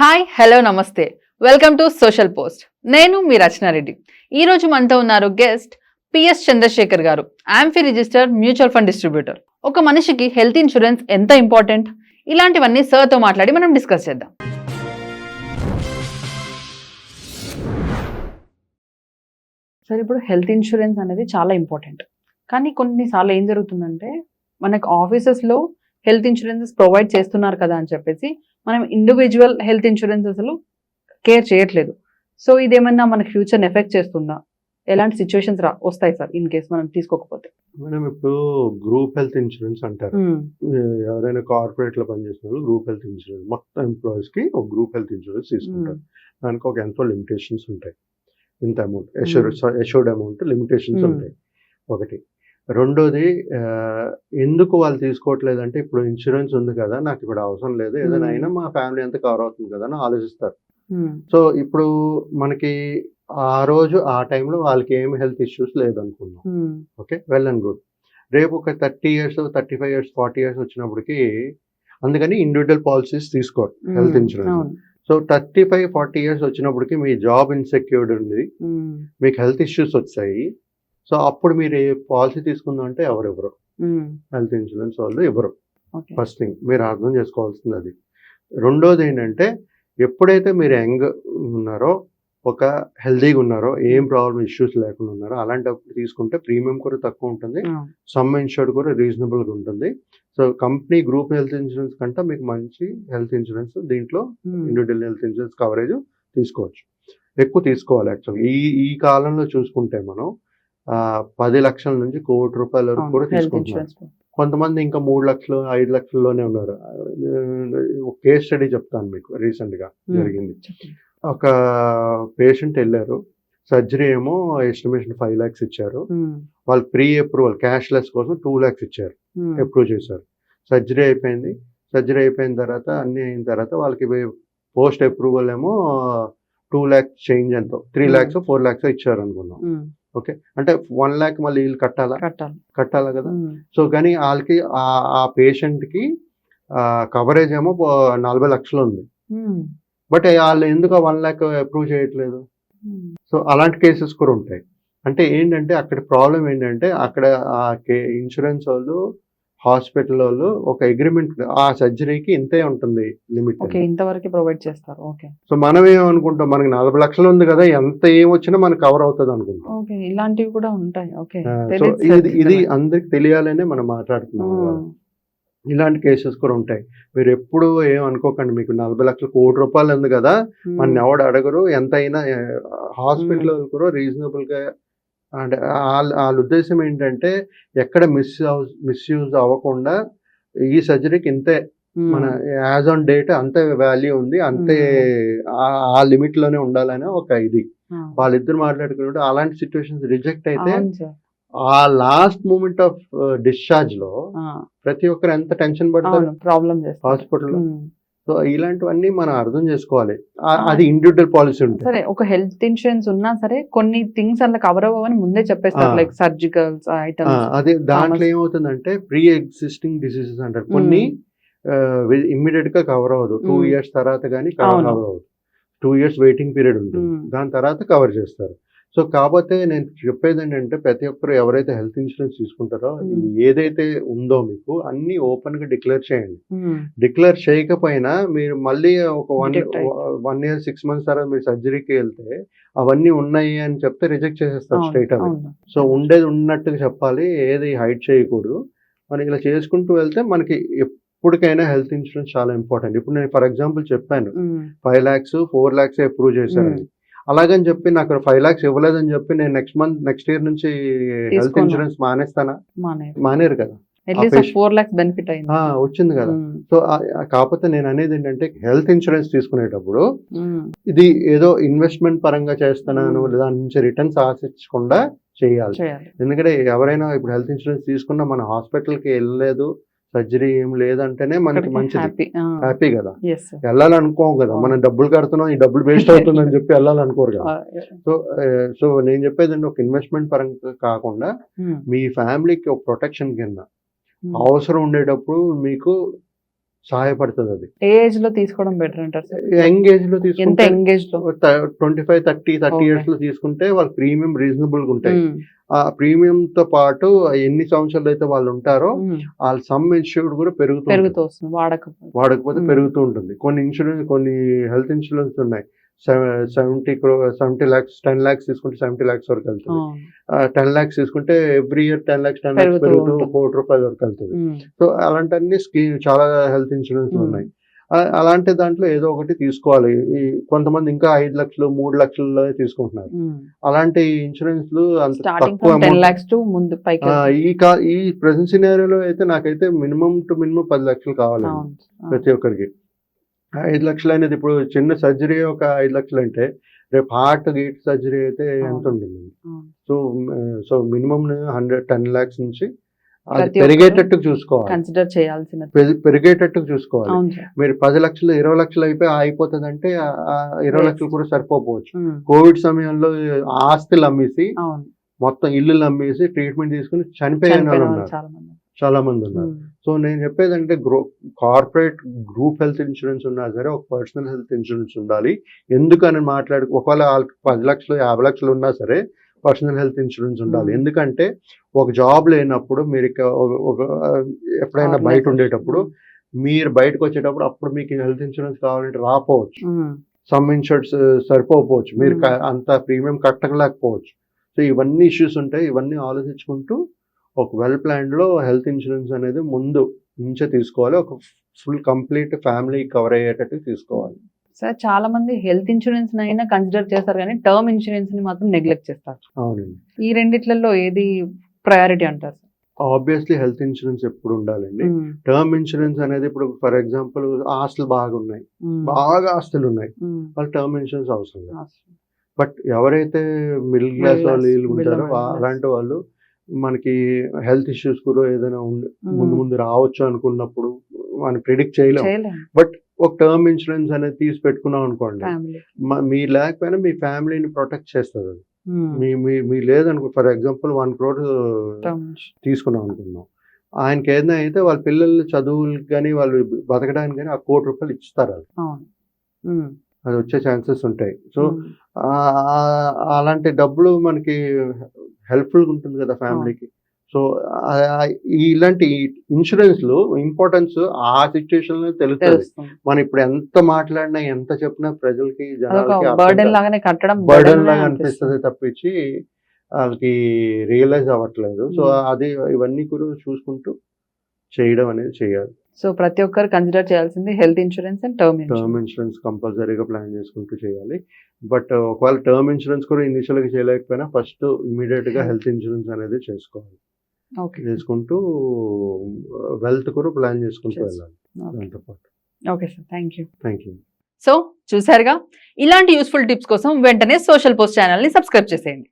Hi hello నమస్తే welcome to social post. నేను మీ రచనారెడ్డి. ఈ రోజు మనతో ఉన్నారు గెస్ట్ పిఎస్ చంద్రశేఖర్ గారు, amphi registered mutual fund distributor. ఒక మనిషికి హెల్త్ ఇన్సూరెన్స్ ఎంత ఇంపార్టెంట్, ఇలాంటివన్నీ సార్తో మాట్లాడి మనం డిస్కస్ చేద్దాం. సార్, ఇప్పుడు హెల్త్ ఇన్సూరెన్స్ అనేది చాలా ఇంపార్టెంట్. కానీ కొన్నిసార్లు ఏం జరుగుతుందంటే, మనకు ఆఫీసెస్లో హెల్త్ ఇన్సూరెన్సెస్ ప్రొవైడ్ చేస్తున్నారు కదా అని చెప్పేసి మనం ఇండివిజువల్ హెల్త్ ఇన్సూరెన్స్ అసలు కేర్ చేయట్లేదు. సో ఇదేమన్నా మనకి ఫ్యూచర్ని ఎఫెక్ట్ చేస్తుందా? ఎలాంటి సిచ్యువేషన్స్ వస్తాయి సార్ ఇన్ కేస్ మనం తీసుకోకపోతే? మేడం, ఇప్పుడు గ్రూప్ హెల్త్ ఇన్సూరెన్స్ అంటారు. ఎవరైనా కార్పొరేట్ లో పనిచేసిన వాళ్ళు గ్రూప్ హెల్త్ ఇన్సూరెన్స్, మొత్తం ఎంప్లాయీస్ కి ఒక గ్రూప్ హెల్త్ ఇన్సూరెన్స్ తీసుకుంటారు. దానికి ఒక ఎంతో లిమిటేషన్స్ ఉంటాయి. ఇంత అమౌంట్ ఎష్యూర్డ్ అమౌంట్ లిమిటేషన్స్ ఉంటాయి. ఒకటి. రెండోది, ఎందుకు వాళ్ళు తీసుకోవట్లేదంటే, ఇప్పుడు ఇన్సూరెన్స్ ఉంది కదా, నాకు ఇప్పుడు అవసరం లేదు, ఏదైనా అయినా మా ఫ్యామిలీ అంతా కవర్ అవుతుంది కదా అని ఆలోచిస్తారు. సో ఇప్పుడు మనకి ఆ రోజు ఆ టైంలో వాళ్ళకి ఏమి హెల్త్ ఇష్యూస్ లేదనుకున్నాం, ఓకే, వెల్ అండ్ గుడ్. రేపు ఒక 30 years 35 years 40 years వచ్చినప్పటికి, అందుకని ఇండివిజువల్ పాలసీస్ తీసుకోరు హెల్త్ ఇన్సూరెన్స్. సో 35-40 years వచ్చినప్పటికి మీ జాబ్ ఇన్సెక్యూర్డ్ ఉంది, మీకు హెల్త్ ఇష్యూస్ వచ్చాయి. సో అప్పుడు మీరు ఏ పాలసీ తీసుకుందాం అంటే ఎవరెవరు హెల్త్ ఇన్సూరెన్స్ వాళ్ళు ఎవరు. ఫస్ట్ థింగ్ మీరు అర్థం చేసుకోవాల్సింది అది. రెండోది ఏంటంటే, ఎప్పుడైతే మీరు యంగ్ ఉన్నారో, ఒక హెల్తీగా ఉన్నారో, ఏం ప్రాబ్లమ్ ఇష్యూస్ లేకుండా ఉన్నారో, అలాంటప్పుడు తీసుకుంటే ప్రీమియం కూడా తక్కువ ఉంటుంది, సమ్ ఇన్షూర్డ్ కూడా రీజనబుల్గా ఉంటుంది. So company group health insurance కంటే మీకు మంచి హెల్త్ ఇన్సూరెన్స్ దీంట్లో ఇండివిజువల్ హెల్త్ ఇన్సూరెన్స్ కవరేజ్ తీసుకోవచ్చు. ఎక్కువ తీసుకోవాలి. యాక్చువల్గా ఈ కాలంలో చూసుకుంటే మనం 10 లక్షల నుంచి ₹1 కోటి వరకు కూడా తీసుకుంటున్నారు. కొంతమంది ఇంకా 3 లక్షలు 5 లక్షల్లోనే ఉన్నారు. ఒక కేస్ స్టడీ చెప్తాను మీకు. రీసెంట్గా జరిగింది. ఒక పేషెంట్ వెళ్ళారు, సర్జరీ ఏమో ఎస్టిమేషన్ 5 lakhs ఇచ్చారు. వాళ్ళు ప్రీ అప్రూవల్ క్యాష్లెస్ కోసం 2 lakhs ఇచ్చారు, అప్రూవ్ చేశారు. సర్జరీ అయిపోయింది. సర్జరీ అయిపోయిన తర్వాత అన్నీ అయిన తర్వాత వాళ్ళకి పోస్ట్ అప్రూవల్ ఏమో 2 lakhs చేంజ్ ఎంతో 3 lakhs 4 lakhs ఇచ్చారు అనుకున్నాం. ఓకే, అంటే 1 lakh మళ్ళీ వీళ్ళు కట్టాలా కదా. సో కానీ వాళ్ళకి ఆ పేషెంట్కి కవరేజ్ ఏమో 40 లక్షలు ఉంది. బట్ వాళ్ళు ఎందుకు 1 lakh అప్రూవ్ చేయట్లేదు? సో అలాంటి కేసెస్ కూడా ఉంటాయి. అంటే ఏంటంటే, అక్కడ ప్రాబ్లం ఏంటంటే, అక్కడ ఇన్సూరెన్స్ వాళ్ళు, హాస్పిటల్ వాళ్ళు ఒక అగ్రిమెంట్, ఆ సర్జరీకి ఇంతే ఉంటుంది లిమిట్, ఇంతవరకు ప్రొవైడ్ చేస్తారు. ఓకే. సో మనం ఏమనుకుంటాం, మనకి 40 లక్షలు ఉంది కదా, ఎంత ఏమొచ్చినా మనకు కవర్ అవుతుంది అనుకుంటాం. ఓకే, ఇలాంటివి కూడా ఉంటాయి. ఓకే, సో ఇది అందరికి తెలియాలనే మనం మాట్లాడుతున్నాం. ఇలాంటి కేసెస్ కూడా ఉంటాయి. మీరు ఎప్పుడు ఏమనుకోకండి, మీకు 40 లక్షలు ₹1 కోటి ఉంది కదా, మన ఎవడు అడగరు, ఎంత అయినా హాస్పిటల్ కూడా రీజనబుల్గా. అంటే వాళ్ళ ఉద్దేశం ఏంటంటే, ఎక్కడ మిస్యూజ్ అవ్వకుండా ఈ సర్జరీకి ఇంతే, మన యాజ్ ఆన్ డేట్ అంతే వాల్యూ ఉంది, అంతే ఆ లిమిట్ లోనే ఉండాలని ఒక ఇది. వాళ్ళిద్దరు మాట్లాడుకున్నప్పుడు అలాంటి సిచ్యువేషన్స్ రిజెక్ట్ అయితే, ఆ లాస్ట్ మూమెంట్ ఆఫ్ డిశ్చార్జ్ లో ప్రతి ఒక్కరు ఎంత టెన్షన్ పడతారు ప్రాబ్లమ్ హాస్పిటల్లో. సో ఇలాంటివన్నీ మనం అర్థం చేసుకోవాలి. అది ఇండివిజువల్ పాలసీ ఉంటుంది. సరే, ఒక హెల్త్ ఇన్సూరెన్స్ ఉన్నా సరే కొన్ని థింగ్స్ అలా కవర్ అవ్వని ముందే చెప్పేస్తారు, లైక్ సర్జికల్స్ ఐటమ్స్. అది దాంట్లో ఏమవుతుందంటే, ప్రీ ఎగ్జిస్టింగ్ డిసీజెస్ అంటారు. కొన్ని ఇమ్మీడియట్ గా కవర్ అవ్వదు, 2 years తర్వాత కానీ కవర్ అవ్వదు. 2 years వెయిటింగ్ పీరియడ్ ఉంటుంది, దాని తర్వాత కవర్ చేస్తారు. సో కాకపోతే నేను చెప్పేది ఏంటంటే, ప్రతి ఒక్కరు ఎవరైతే హెల్త్ ఇన్సూరెన్స్ తీసుకుంటారో, ఏదైతే ఉందో మీకు అన్ని ఓపెన్ గా డిక్లేర్ చేయండి. డిక్లేర్ చేయకపోయినా మీరు మళ్ళీ ఒక 1 year 6 months తర్వాత మీరు సర్జరీకి వెళ్తే అవన్నీ ఉన్నాయి అని చెప్తే రిజెక్ట్ చేసేస్తారు స్ట్రైట్ అవే. సో ఉండేది ఉన్నట్టుగా చెప్పాలి, ఏది హైడ్ చేయకూడదు. మనం ఇలా చేసుకుంటూ వెళ్తే మనకి ఎప్పటికైనా హెల్త్ ఇన్సూరెన్స్ చాలా ఇంపార్టెంట్. ఇప్పుడు నేను ఫర్ ఎగ్జాంపుల్ చెప్పాను, 5 lakhs 4 lakhs అప్రూవ్ చేశారని. అలాగని చెప్పి నాకు 5 lakhs ఇవ్వలేదని చెప్పి నేను నెక్స్ట్ ఇయర్ నుంచి హెల్త్ ఇన్సూరెన్స్ మానేస్తానా? మానేరు కదా. 4 lakhs బెనిఫిట్ వచ్చింది కదా. సో కాకపోతే నేను అనేది ఏంటంటే, హెల్త్ ఇన్సూరెన్స్ తీసుకునేటప్పుడు ఇది ఏదో ఇన్వెస్ట్మెంట్ పరంగా చేస్తున్నాను, దాని నుంచి రిటర్న్స్ ఆశించకుండా చేయాలి. ఎందుకంటే ఎవరైనా ఇప్పుడు హెల్త్ ఇన్సూరెన్స్ తీసుకున్నా మన హాస్పిటల్కి వెళ్ళలేదు, సర్జరీ ఏం లేదంటేనే మనకి మంచిది, హ్యాపీ కదా. వెళ్ళాలనుకోం కదా, మనం డబ్బులు కడుతున్నాం, ఈ డబ్బులు వేస్ట్ అవుతుందని చెప్పి వెళ్ళాలనుకోరు కదా. సో నేను చెప్పేది ఒక ఇన్వెస్ట్మెంట్ పరంగా కాకుండా మీ ఫ్యామిలీకి ఒక ప్రొటెక్షన్ కింద అవసరం ఉండేటప్పుడు మీకు సహాయపడుతుంది అది. ఏ ఏజ్ లో తీసుకోవడం బెటర్ అంటారు సార్? యంగ్ ఏజ్ లో ఎంత తీసుకుంటే ఎంగేజ్ లో? 25, 30 Okay. ఇయర్స్ లో తీసుకుంటే వాళ్ళ ప్రీమియం రీజనబుల్ గా ఉంటాయి. ఆ ప్రీమియం తో పాటు ఎన్ని సంవత్సరాలు అయితే వాళ్ళు ఉంటారో వాళ్ళ సమ్ ఇన్సూర్డ్ కూడా పెరుగుతూ వస్తుంది వాడకపోతే Hmm. పెరుగుతూ ఉంటుంది. కొన్ని హెల్త్ ఇన్సూరెన్స్ ఉన్నాయి 70 lakhs 10 lakhs తీసుకుంటే 70 lakhs వరకు వెళ్తుంది. 10 lakhs తీసుకుంటే ఎవ్రీ ఇయర్ 10 lakhs పెరుగుతూ పెరుగుతూ ఉంటుంది. 1 కోటి రూపాయల వరకు వెళ్తుంది. సో అలాంటి స్కీమ్ చాలా హెల్త్ ఇన్సూరెన్స్ ఉన్నాయి. అలాంటి దాంట్లో ఏదో ఒకటి తీసుకోవాలి. ఈ కొంతమంది ఇంకా 5 లక్షలు 3 లక్షల్లో తీసుకుంటున్నారు. అలాంటి ఇన్సూరెన్స్లు అంత స్టార్టింగ్ తక్కువ ఫ్రమ్ 10 amount. lakhs టు ముందు పైకి ఈ ప్రెసెంట్ సినారియోలో అయితే నాకైతే మినిమం 10 లక్షలు కావాలి ప్రతి ఒక్కరికి. 5 లక్షలు అనేది ఇప్పుడు చిన్న సర్జరీ ఒక 5 లక్షలు అంటే రేపు హార్ట్ గీట్ సర్జరీ అయితే ఎంత ఉంటుంది? సో మినిమం 10 lakhs నుంచి అది ప్రతి ఒక్కరు పెరిగేటట్టు చూసుకోవాలి. కన్సిడర్ చేయాల్సిన. పెరిగేటట్టు చూసుకోవాలి. అవును సార్. మీరు 10 లక్షలు 20 లక్షలు అయిపోయి ఆగిపోతుంది అంటే 20 Yes. లక్షలు కూడా సరిపోవచ్చు. కోవిడ్ సమయంలో ఆస్తులు అమ్మేసి అవును. మొత్తం ఇల్లులు అమ్మేసి ట్రీట్మెంట్ తీసుకుని చనిపోయిన వాళ్ళు చనిపోయిన వాళ్ళు ఉన్నారు. చాలా మంది. చాలా మంది ఉన్నారు. సో నేను చెప్పేది అంటే కార్పొరేట్ గ్రూప్ హెల్త్ ఇన్సూరెన్స్ ఉన్నా సరే ఒక పర్సనల్ హెల్త్ ఇన్సూరెన్స్ ఉండాలి. ఎందుకని ఒకవేళ వాళ్ళకి 10 లక్షలు 50 లక్షలు ఉన్నా సరే పర్సనల్ హెల్త్ ఇన్సూరెన్స్ ఉండాలి. ఎందుకంటే ఒక జాబ్ లేనప్పుడు మీరు ఎప్పుడైనా బయట ఉండేటప్పుడు మీరు బయటకు వచ్చేటప్పుడు అప్పుడు మీకు హెల్త్ ఇన్సూరెన్స్ కావాలంటే రాపోవచ్చు. Some insurance సరిపోవచ్చు. మీరు అంత ప్రీమియం కట్టలేకపోవచ్చు. సో ఇవన్నీ ఇష్యూస్ ఉంటాయి. ఇవన్నీ ఆలోచించుకుంటూ ఒక వెల్ ప్లాన్ లో హెల్త్ ఇన్సూరెన్స్ అనేది ముందు నుంచే తీసుకోవాలి. ఒక ఫుల్ కంప్లీట్ ఫ్యామిలీ కవర్ అయ్యేటట్టు తీసుకోవాలి. సార్ చాలా మంది హెల్త్ ఇన్సూరెన్స్ అయినా కన్సిడర్ చేస్తారు కానీ టర్మ్ ఇన్సూరెన్స్ ని మాత్రం నెగ్లెక్ట్ చేస్తారు. అవునండి. ఈ రెండిట్లలో ఏది ప్రయారిటీ అంటారు? ఆబ్వియస్లీ హెల్త్ ఇన్సూరెన్స్ ఎప్పుడు ఉండాలండి. టర్మ్ ఇన్సూరెన్స్ అనేది ఇప్పుడు ఫర్ ఎగ్జాంపుల్ ఆస్తులు బాగున్నాయి, బాగా ఆస్తులు ఉన్నాయి, వాళ్ళు టర్మ్ ఇన్సూరెన్స్ అవసరం లేదు. బట్ ఎవరైతే మిడిల్ క్లాస్ వాళ్ళు వీళ్ళు ఉంటారో అలాంటి వాళ్ళు మనకి హెల్త్ ఇష్యూస్ కూడా ఏదైనా ముందు రావచ్చు అనుకున్నప్పుడు మనం ప్రిడిక్ట్ చేయలేము. బట్ ఒక టర్మ్ ఇన్సూరెన్స్ అనేది తీసి పెట్టుకున్నాం అనుకోండి, మీరు లేకపోయినా మీ ఫ్యామిలీని ప్రొటెక్ట్ చేస్తుంది అది. మీ లేదనుకో ఫర్ ఎగ్జాంపుల్ 1 crore తీసుకున్నాం అనుకున్నాం, ఆయనకి ఏదైనా అయితే వాళ్ళ పిల్లల చదువులకు కానీ వాళ్ళు బతకడానికి కానీ 1 కోటి రూపాయలు ఇస్తారు. అది వచ్చే ఛాన్సెస్ ఉంటాయి. సో అలాంటి డబ్బులు మనకి హెల్ప్ఫుల్గా ఉంటుంది కదా ఫ్యామిలీకి. సో ఇలాంటి ఇన్సూరెన్స్లు ఇంపార్టెన్స్ ఆ సిచ్యుయేషన్ లో తెలుస్తుంది. మనం ఇప్పుడు ఎంత మాట్లాడినా ఎంత చెప్పినా ప్రజలకి జనాలకి బర్డెన్ లాగా అనిపిస్తుంది తప్పించి వాళ్ళకి రియలైజ్ అవ్వట్లేదు. సో అది ఇవన్నీ కూడా చూసుకుంటూ చేయడం అనేది చేయాలి. సో ప్రతి ఒక్కరు కన్సిడర్ చేయాల్సింది health insurance and term insurance కంపల్సరీగా ప్లాన్ చేసుకుంటూ చేయాలి. బట్ ఒకవేళ టర్మ్ ఇన్సూరెన్స్ కూడా ఇనిషియల్ గా చేయలేకపోయినా ఫస్ట్ ఇమీడియట్ గా హెల్త్ ఇన్సూరెన్స్ అనేది చేసుకోవాలి. చేసుకుంటూ వెల్త్ కూడా ప్లాన్ చేసుకుంటూ వెళ్ళాలి దాంతో పాటు. Okay sir, thank you. So చూసారుగా, ఇలాంటి యూస్ఫుల్ టిప్స్ కోసం వెంటనే సోషల్ పోస్ట్ ఛానల్ ని సబ్స్క్రైబ్ చేసేయండి.